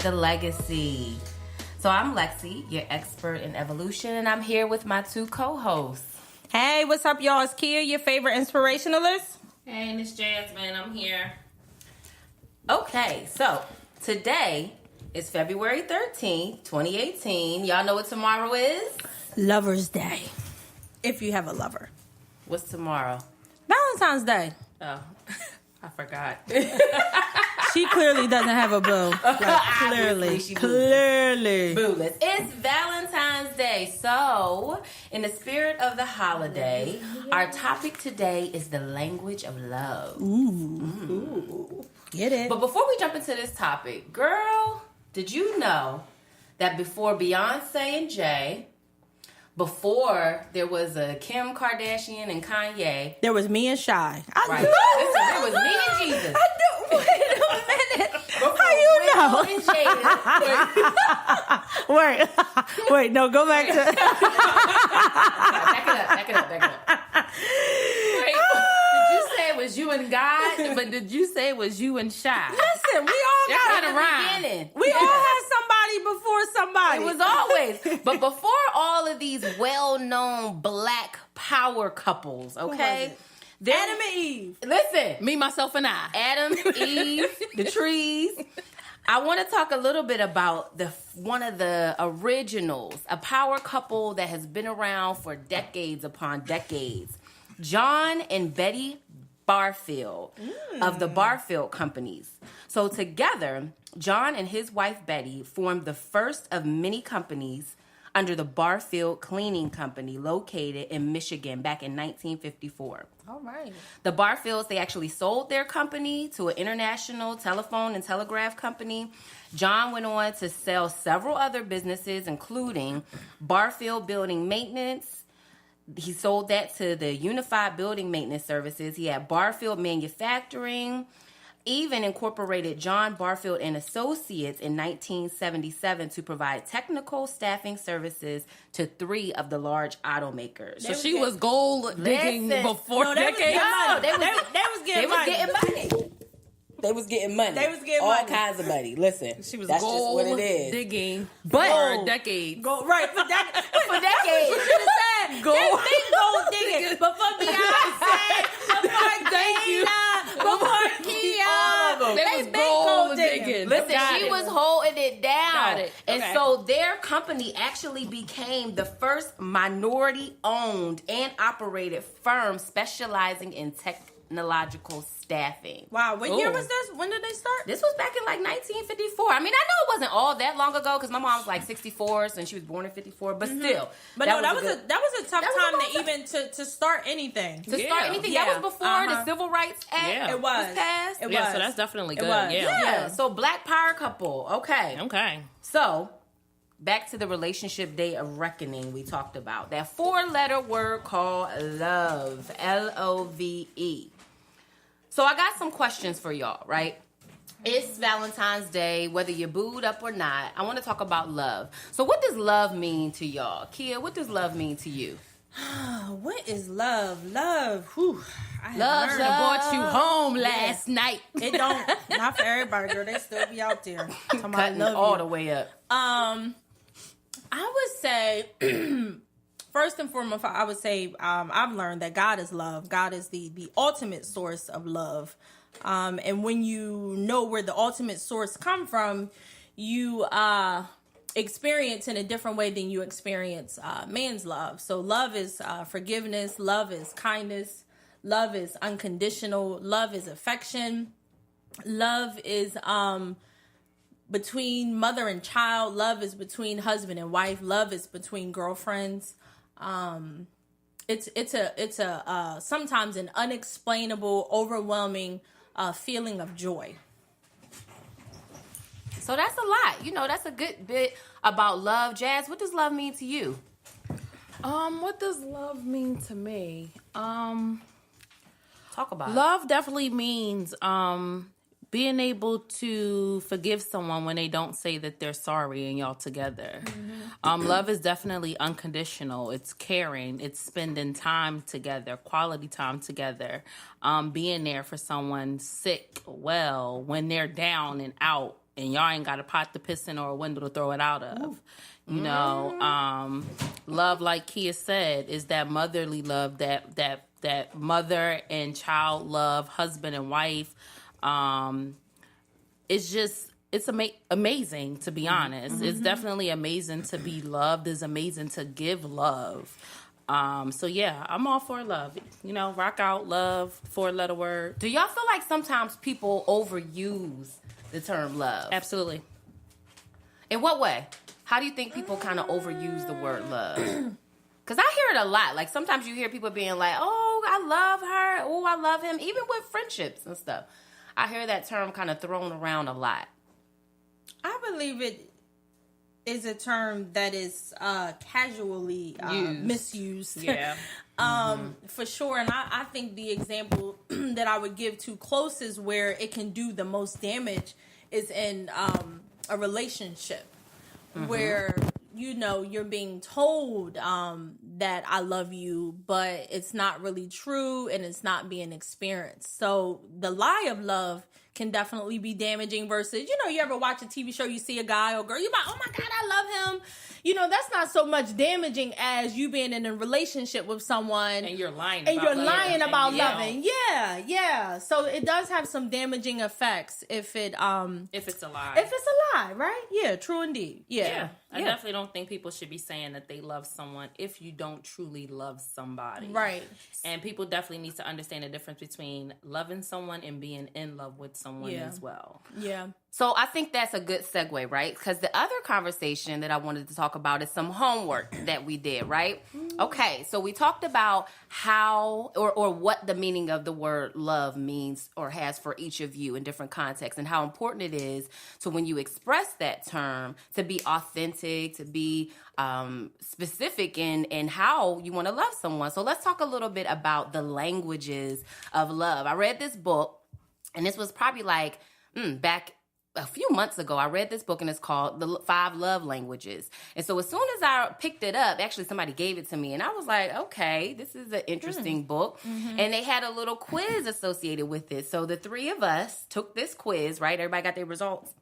The Legacy. So I'm Lexi, your expert in evolution, and I'm here with my two co-hosts. Hey, what's up, y'all? It's Kia, your favorite inspirationalist. Hey, Miss Jasmine, I'm here. Okay, so today is February 13th, 2018. Y'all know what tomorrow is? Lover's Day. If you have a lover. What's tomorrow? Valentine's Day. Oh, I forgot. She clearly doesn't have a boo. Like, clearly. Booless. It's Valentine's Day. So, in the spirit of the holiday, our topic today is the language of love. Ooh. Get it. But before we jump into this topic, girl, did you know that before Beyonce and Jay, before there was a Kim Kardashian and Kanye, there was me and Shy. Right. Listen, there was me and Jesus. I knew. Wait a minute. Before How you know? Will and Jada. Wait, no, go back to... Back it up. Wait, did you say it was you and God? But did you say it was you and Shy? Listen, we all That got... kind of rhyme. We all had somebody before somebody. It was always. But before all of these well-known black power couples, okay? Adam and Eve. Listen. Me, myself, and I. Adam, Eve, the trees. I want to talk a little bit about one of the originals, a power couple that has been around for decades upon decades. John and Betty Barfield of the Barfield Companies. So together, John and his wife Betty formed the first of many companies under the Barfield Cleaning Company located in Michigan back in 1954. All right. The Barfields, they actually sold their company to an international telephone and telegraph company. John went on to sell several other businesses, including Barfield Building Maintenance. He sold that to the Unified Building Maintenance Services. He had Barfield Manufacturing, even incorporated John Barfield and Associates in 1977 to provide technical staffing services to 3 of the large automakers. So she was gold digging before decades. They was getting money. They was getting money. They was getting all money. kinds of money. Listen, She was that's gold just what it is. digging But- for decades. Right, for decades. For decades. You should have said. Gold. They think gold digging. But for Beyonce, before Thank you. Jada, before Kia, All of them. They they was been gold digging. Listen, Got she it. was holding it down. Got it. And Okay. so their company actually became the first minority-owned and operated firm specializing in technological staffing. Wow, what year Ooh. was this? When did they start? This was back in like 1954. I mean, I know it wasn't all that long ago because my mom was like 64, so she was born in 54. But still, But that was a tough that was a time long to even to start anything. to Yeah. start anything. Yeah. That was before the Civil Rights Act Yeah. It was. passed. It Yeah, was. so that's definitely It good. was. Yeah. Yeah. So black power couple. Okay. Okay. So, back to the relationship day of reckoning we talked about. That 4-letter word called love. Love. So, I got some questions for y'all, right? It's Valentine's Day, whether you're booed up or not. I want to talk about love. So, what does love mean to y'all? Kia, what does love mean to you? What is love? Love. Whew. I have Love, learned love. Brought you home last night. It don't. Not for everybody, girl. They still be out there. Talking about Cutting love all you. the way up. I would say, first and foremost, I would say I've learned that God is love. God is the ultimate source of love. And when you know where the ultimate source come from, you experience in a different way than you experience man's love. So love is forgiveness. Love is kindness. Love is unconditional. Love is affection. Love is between mother and child. Love is between husband and wife. Love is between girlfriends. It's a sometimes an unexplainable, overwhelming feeling of joy. So, that's a lot. You know, that's a good bit about love. Jazz, what does love mean to you? What does love mean to me? Talk about it. Love definitely means being able to forgive someone when they don't say that they're sorry and y'all together. Mm-hmm. Love is definitely unconditional. It's caring. It's spending time together, quality time together, being there for someone sick, well, when they're down and out. and y'all ain't got a pot to piss in or a window to throw it out of. You know, love, like Kia said, is that motherly love, that mother and child love, husband and wife. It's amazing, to be honest. It's definitely amazing to be loved. It's amazing to give love. So yeah, I'm all for love. You know, rock out, love, 4-letter word. Do y'all feel like sometimes people overuse the term love? Absolutely. In what way? How do you think people kind of overuse the word love? Because I hear it a lot. Like, sometimes you hear people being like, oh, I love her. Oh, I love him. Even with friendships and stuff. I hear that term kind of thrown around a lot. I believe it is a term that is casually misused. Yeah. For sure. And I think the example that I would give to closest where it can do the most damage is in a relationship where, you know, you're being told that I love you, but it's not really true and it's not being experienced. So the lie of love can definitely be damaging versus, you know, you ever watch a TV show, you see a guy or girl, you're like, oh my God, I love him. You know, that's not so much damaging as you being in a relationship with someone. And you're lying about loving. Yeah. So it does have some damaging effects if it's a lie. If it's a lie, right? Yeah, true indeed. Yeah. I definitely don't think people should be saying that they love someone if you don't truly love somebody. Right. And people definitely need to understand the difference between loving someone and being in love with someone as well. Yeah. So I think that's a good segue, right? Because the other conversation that I wanted to talk about is some homework that we did, right? Okay, so we talked about how or what the meaning of the word love means or has for each of you in different contexts and how important it is to when you express that term to be authentic, to be specific in how you want to love someone. So let's talk a little bit about the languages of love. I read this book, and this was probably like back a few months ago. I read this book, and it's called The 5 Love Languages. And so as soon as I picked it up, actually somebody gave it to me, and I was like, okay, this is an interesting book. And they had a little quiz associated with it. So the 3 of us took this quiz, right? Everybody got their results.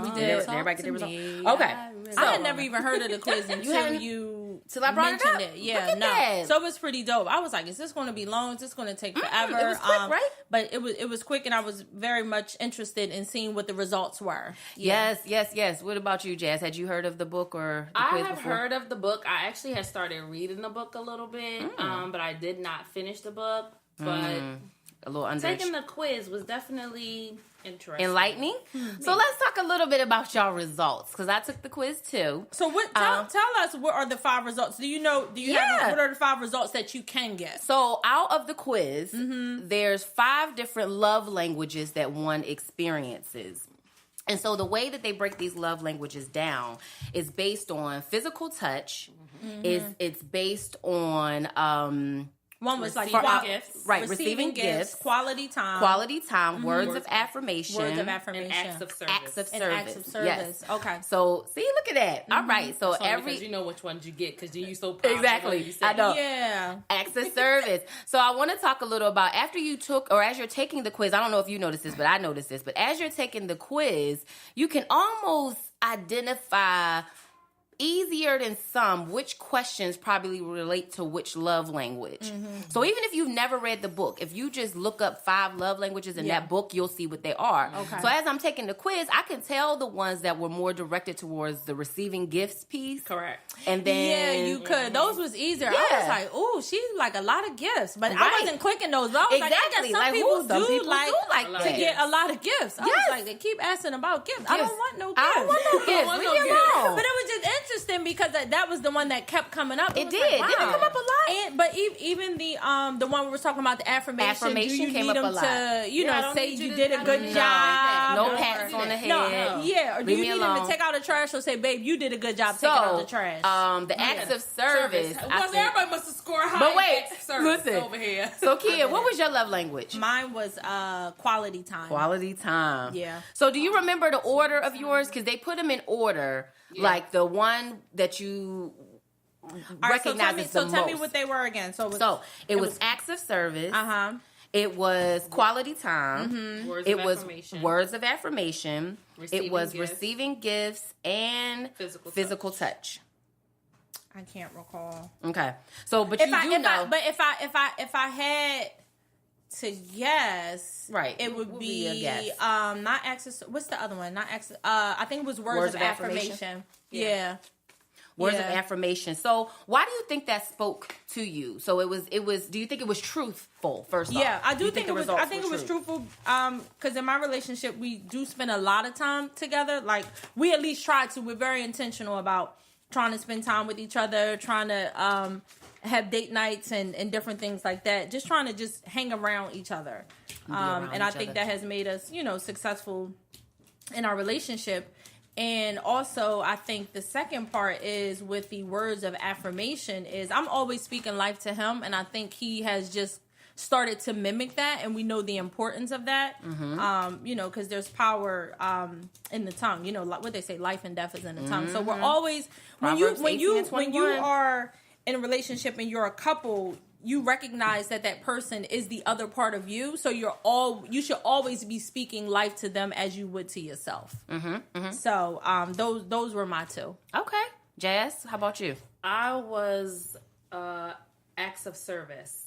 We did. Everybody get their results. Okay. I had never even heard of the quiz until till I brought it up. Yeah, Look at that. So it was pretty dope. I was like, is this going to be long? Is this going to take forever? It was quick, right? But it was quick, and I was very much interested in seeing what the results were. Yes. What about you, Jazz? Had you heard of the book or the quiz have before? heard of the book. I actually had started reading the book a little bit, but I did not finish the book. But a little under taking the quiz was definitely interesting. enlightening. So let's talk a little bit about y'all results, because I took the quiz too. So tell us, what are the 5 results? Do you have what are the 5 results that you can get? So out of the quiz, there's 5 different love languages that one experiences. And so the way that they break these love languages down is based on physical touch. It's based on one was like gifts. Right, receiving gifts, quality time, words of affirmation, and acts of service. acts of service. Yes. Okay. So see, look at that. All right. So because you know which ones you get because you so proud. Exactly. I know. Yeah. Acts of service. So I want to talk a little about after you took or as you're taking the quiz. I don't know if you noticed this, but I noticed this. But as you're taking the quiz, you can almost identify easier than some which questions probably relate to which love language. So even if you've never read the book, if you just look up 5 love languages in that book, you'll see what they are. Okay. So as I'm taking the quiz, I can tell the ones that were more directed towards the receiving gifts piece. Correct. And then you could. Those was easier. I was like, oh, she's like a lot of gifts. But I Right. wasn't clicking those. But I was like, I guess some people do like that. to get a lot of gifts. I was Yes. like, they keep asking about gifts. I don't want no gifts. I don't want no gifts. want Leave no me gifts. alone. But it was just interesting because that was the one that kept coming up. It was did. like, Didn't it wow. come up a lot? But even the one we were talking about, the affirmation do you came need up a them lot. to I don't say need you to- did a I good don't need job? No or- pats on the head. No. Yeah, or do Leave you me need them to alone. take out the trash or say, babe, you did a good job taking out the trash? The acts of service. I Well, think- everybody must have scored high. But wait, acts of service listen. over here. So Kia, what was your love language? Mine was quality time. Quality time. Yeah. So do you remember the order of yours? Because they put them in order, like the one that you All right, recognize as the so tell me most. what they were again. So So it was acts of service. Uh-huh. It was quality time. Words It of was affirmation. words of affirmation. Receiving it was gifts. receiving gifts and Physical touch. I can't recall. Okay. So, but If you I, do if know. I, if I had to guess, Right. it would What would be be your guess? not access. What's the other one? Not access. I think it was words of affirmation. Yeah. Words Yeah. of affirmation. So, why do you think that spoke to you? So it was. Do you think it was truthful? First Yeah, off, I do you think it the was. results I think were it was true? truthful. Because in my relationship, we do spend a lot of time together. Like we at least try to. We're very intentional about trying to spend time with each other, trying to have date nights and different things like that. Just trying to just hang around each other. around And I each think other. that has made us, successful in our relationship. And also, I think the second part is with the words of affirmation is I'm always speaking life to him, and I think he has just started to mimic that, and we know the importance of that. Because there's power in the tongue. Like what they say, life and death is in the tongue. So we're always Proverbs when 18 and you 21. are in a relationship and you're a couple, you recognize that person is the other part of you. So you should always be speaking life to them as you would to yourself. So those were my two. Okay, Jazz, how about you? I was acts of service.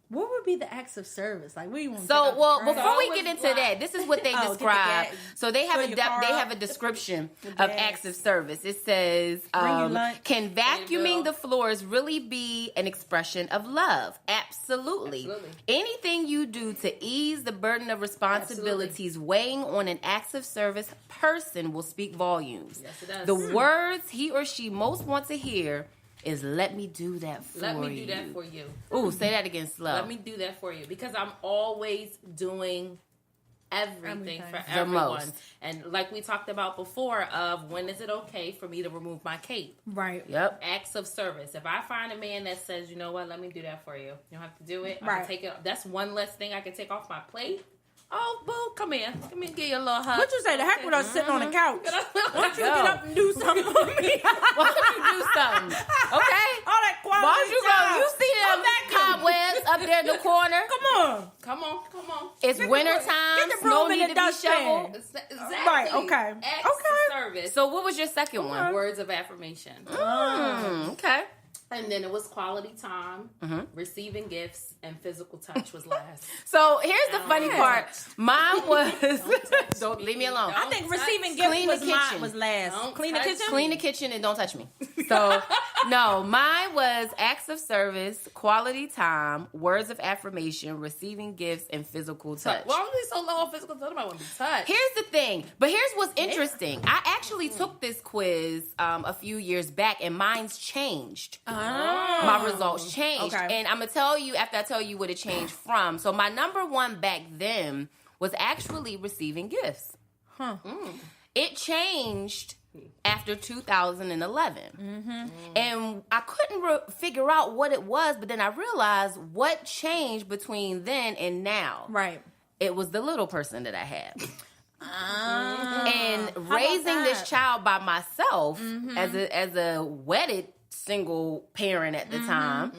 What would be the acts of service? Like, what do you want? So, well, before So we it get was into like- that, this is what they Oh, get the describe. gas. So they have Fill a your car up. description of gas. acts of service. It says, Bring you lunch. can vacuuming bill. the floors really be an expression of love? Absolutely. Absolutely. Anything you do to ease the burden of responsibilities weighing on an acts of service person will speak volumes. Yes, it does. The words he or she most want to hear is "Let me do that for Let you." me do that for you. Ooh, say that again slow. Let me do that for you because I'm always doing everything for The everyone. most. And like we talked about before, of when is it okay for me to remove my cape? Right. Yep. Acts of service. If I find a man that says, you know what, let me do that for you. You don't have to do it. I Right. can take it. That's one less thing I can take off my plate. Oh, boo, come here. Let me give you a little hug. What you say? The heck with us sitting on the couch. Why don't you Go. get up and do something for me? Why don't you do something? Okay. All that quality Why don't you go? time. You see them cobwebs up there in the corner? Come on. Come on. It's winter time. Get the Snow broom and need the to be dustpan. shoveled. Exactly. Right, okay. Acts Okay. of service. So what was your second one? Words of affirmation. Okay. And then it was quality time, receiving gifts, and physical touch was last. So here's the funny touch. part. Mine was touch don't me. leave me alone. I think Don't receiving touch- gifts Clean the was mine kitchen. was last. Don't Clean the touch- kitchen. Clean the kitchen and don't touch me. So, no, mine was acts of service, quality time, words of affirmation, receiving gifts, and physical touch. Why are we so low on physical touch? Nobody want to be touched. Here's the thing, but here's what's interesting. I actually took this quiz a few years back, and mine's changed. My results changed. Okay. And I'm going to tell you, after I tell you what it changed from. So, my number one back then was actually receiving gifts. It changed after 2011. And I couldn't figure out what it was, but then I realized what changed between then and now. Right. It was the little person that I had. And about raising this that? child by myself as a wedded single parent at the time,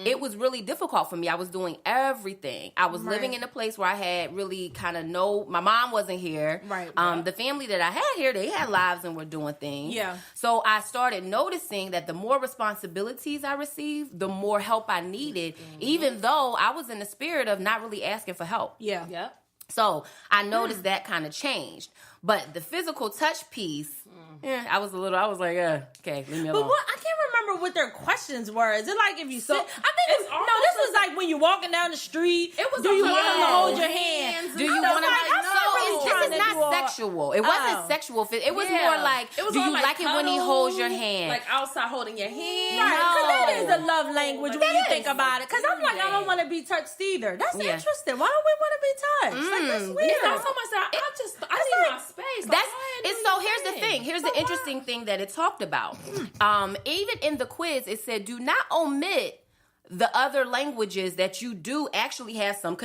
it was really difficult for me. I was doing everything. I was living in a place where I had really kind of my mom wasn't here. Right. The family that I had here, they had lives and were doing things. Yeah. So I started noticing that the more responsibilities I received, the more help I needed, even though I was in the spirit of not really asking for help. Yeah. Yep. So I noticed that kind of changed. But the physical touch piece, I was like, okay, leave me alone. But what I can't remember what their questions were. Is it like if you sit? I think it's this almost was like when you're walking down the street. It was do you a want him to lot. hold your hand? Do you I was want to like, I'm not really this trying is to do not all- sexual. It wasn't Oh. sexual. It was Yeah. more like, It was do all you like it when he holds your cuddles, hand? like outside holding your hand. Right, No. because that is a love language Like, when you that think is about it. Because I'm like, I don't want to be touched either. That's Yeah. interesting. Why don't we want to be touched? Like, that's weird. It's not so much that I need my space. Like, That's go ahead and it's do so your here's the thing. Here's the interesting thing that it talked about. Even in the quiz, it said do not omit the other languages that you do actually have some